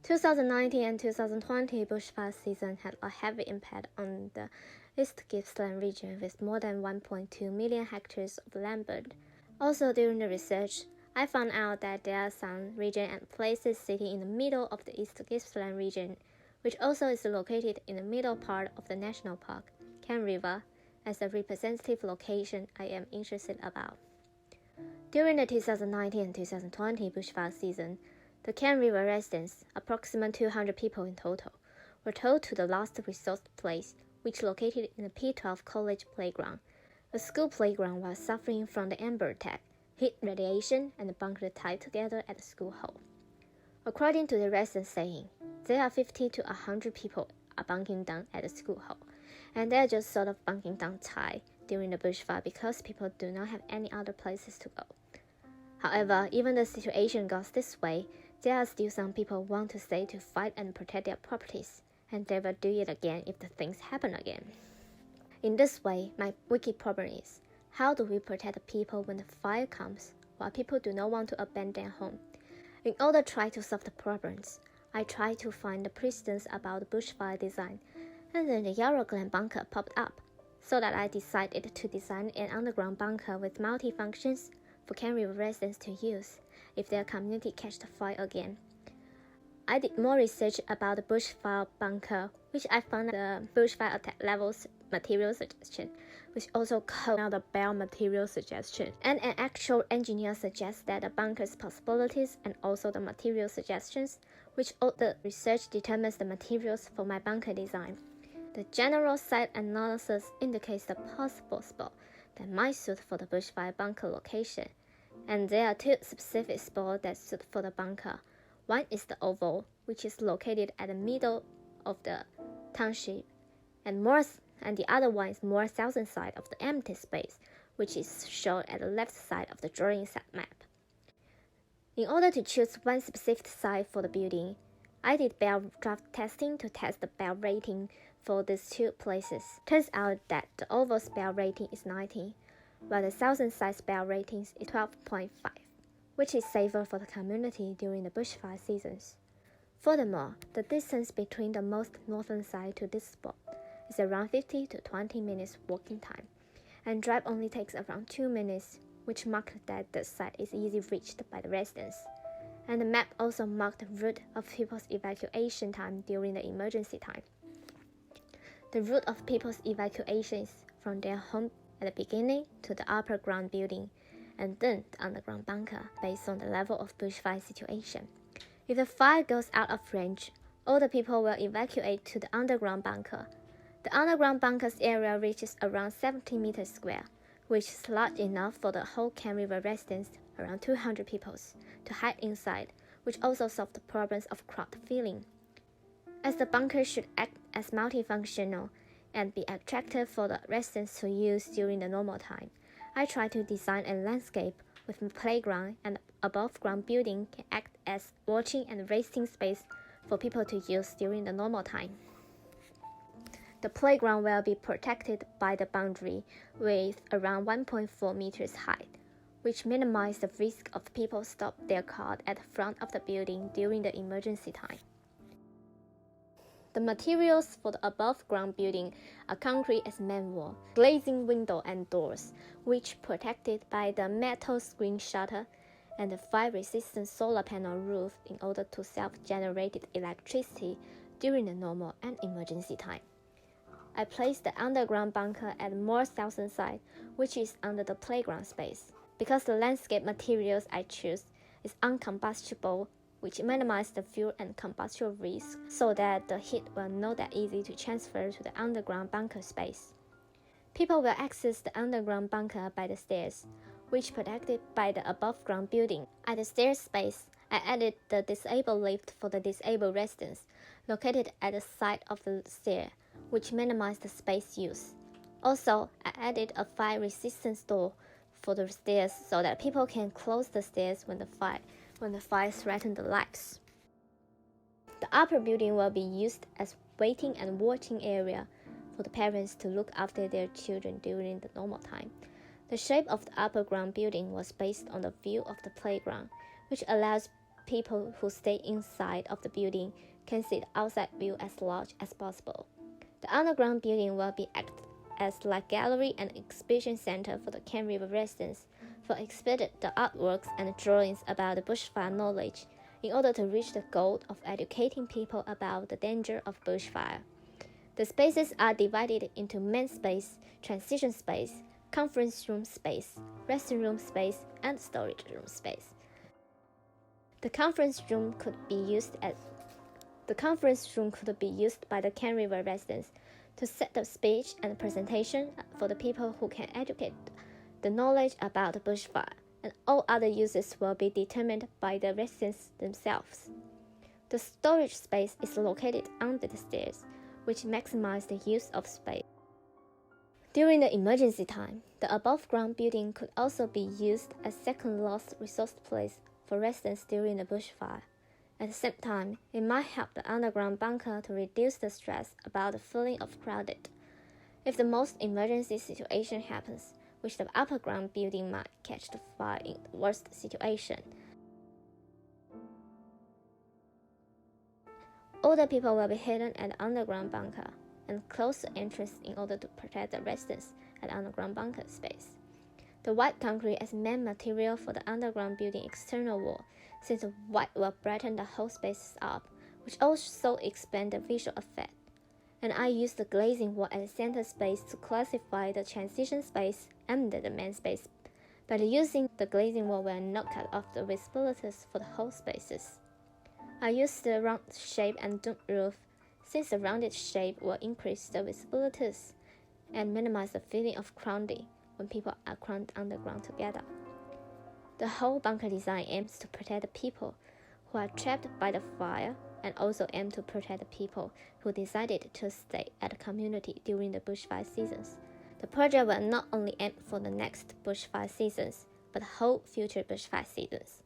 2019 and 2020 bushfire season had a heavy impact on the East Gippsland region with more than 1.2 million hectares of land burned. Also during the research, I found out that there are some regions and places sitting in the middle of the East Gippsland region, which also is located in the middle part of the national park, Chen River, as a representative location I am interested about. During the 2019 and 2020 bushfire season, the Chen River residents, approximately 200 people in total, were told to the last resort place, which located in the P12 College playground. The school playground was suffering from the amber attack, heat radiation, and bunkered tied together at the school hall. According to the residents saying, there are 50 to 100 people are bunking down at the school hall, and they are just sort of bunking down tight during the bushfire because people do not have any other places to go. However, even the situation goes this way, there are still some people who want to stay to fight and protect their properties, and they will do it again if the things happen again. In this way, my wicked problem is, how do we protect the people when the fire comes, while people do not want to abandon their home? In order to try to solve the problems, I tried to find the precedents about the bushfire design, and then the Yarrow Glen bunker popped up, so that I decided to design an underground bunker with multi-functions for Chen River residents to use if their community catches the fire again. I did more research about the bushfire bunker, which I found the Bushfire Attack Level material suggestion, which also called the Bell material suggestion, and an actual engineer suggests that the bunker's possibilities and also the material suggestions, which all the research determines the materials for my bunker design. The general site analysis indicates the possible spot that might suit for the bushfire bunker location, and there are two specific spots that suit for the bunker. One is the oval, which is located at the middle of the township, and the other one is more southern side of the empty space, which is shown at the left side of the drawing set map. In order to choose one specific site for the building, I did bell draft testing to test the bell rating for these two places. Turns out that the oval's bell rating is 90, while the southern side's bell rating is 12.5, which is safer for the community during the bushfire seasons. Furthermore, the distance between the most northern side to this spot is around 50 to 20 minutes walking time, and drive only takes around 2 minutes, which marks that the site is easily reached by the residents. And the map also marked the route of people's evacuation time during the emergency time. The route of people's evacuation is from their home at the beginning to the upper ground building, and then the underground bunker based on the level of bushfire situation. If the fire goes out of range, all the people will evacuate to the underground bunker. The underground bunker's area reaches around 70 meters square, which is large enough for the whole Chen River residents, around 200 people, to hide inside, which also solves the problems of crowd filling. As the bunker should act as multifunctional and be attractive for the residents to use during the normal time, I tried to design a landscape with a playground and above-ground building can act as watching and resting space for people to use during the normal time. The playground will be protected by the boundary with around 1.4 meters height, which minimizes the risk of people stop their car at the front of the building during the emergency time. The materials for the above-ground building are concrete as main wall, glazing window and doors, which protected by the metal screen shutter, and the fire-resistant solar panel roof in order to self-generated electricity during the normal and emergency time. I placed the underground bunker at the more southern side, which is under the playground space, because the landscape materials I choose is uncombustible, which minimizes the fuel and combustion risk so that the heat will not that easy to transfer to the underground bunker space. People will access the underground bunker by the stairs, which protected by the above-ground building. At the stairs space, I added the disabled lift for the disabled residents, located at the side of the stair, which minimized the space use. Also, I added a fire-resistant door for the stairs so that people can close the stairs when the fire threatens the lives. The upper building will be used as waiting and watching area for the parents to look after their children during the normal time. The shape of the upper ground building was based on the view of the playground, which allows people who stay inside of the building can see the outside view as large as possible. The underground building will be act as like gallery and exhibition center for the Ken River residents for exhibit the artworks and drawings about the bushfire knowledge in order to reach the goal of educating people about the danger of bushfire. The spaces are divided into main space, transition space, conference room space, resting room space, and storage room space. The conference room could be used by the Ken River residents to set the speech and presentation for the people who can educate the knowledge about the bushfire, and all other uses will be determined by the residents themselves. The storage space is located under the stairs, which maximizes the use of space. During the emergency time, the above-ground building could also be used as second last resource place for residents during the bushfire. At the same time, it might help the underground bunker to reduce the stress about the feeling of crowded. If the most emergency situation happens, which the upper ground building might catch the fire in the worst situation, all the people will be hidden at the underground bunker and close the entrance in order to protect the residents at the underground bunker space. The white concrete as main material for the underground building external wall, since the white will brighten the whole spaces up, which also expand the visual effect. And I use the glazing wall as a center space to classify the transition space and the main space. But using the glazing wall will not cut off the visibilities for the whole spaces. I use the round shape and dome roof, since the rounded shape will increase the visibilities and minimize the feeling of crowding when people are crammed underground together. The whole bunker design aims to protect the people who are trapped by the fire and also aim to protect the people who decided to stay at the community during the bushfire seasons. The project will not only aim for the next bushfire seasons, but whole future bushfire seasons.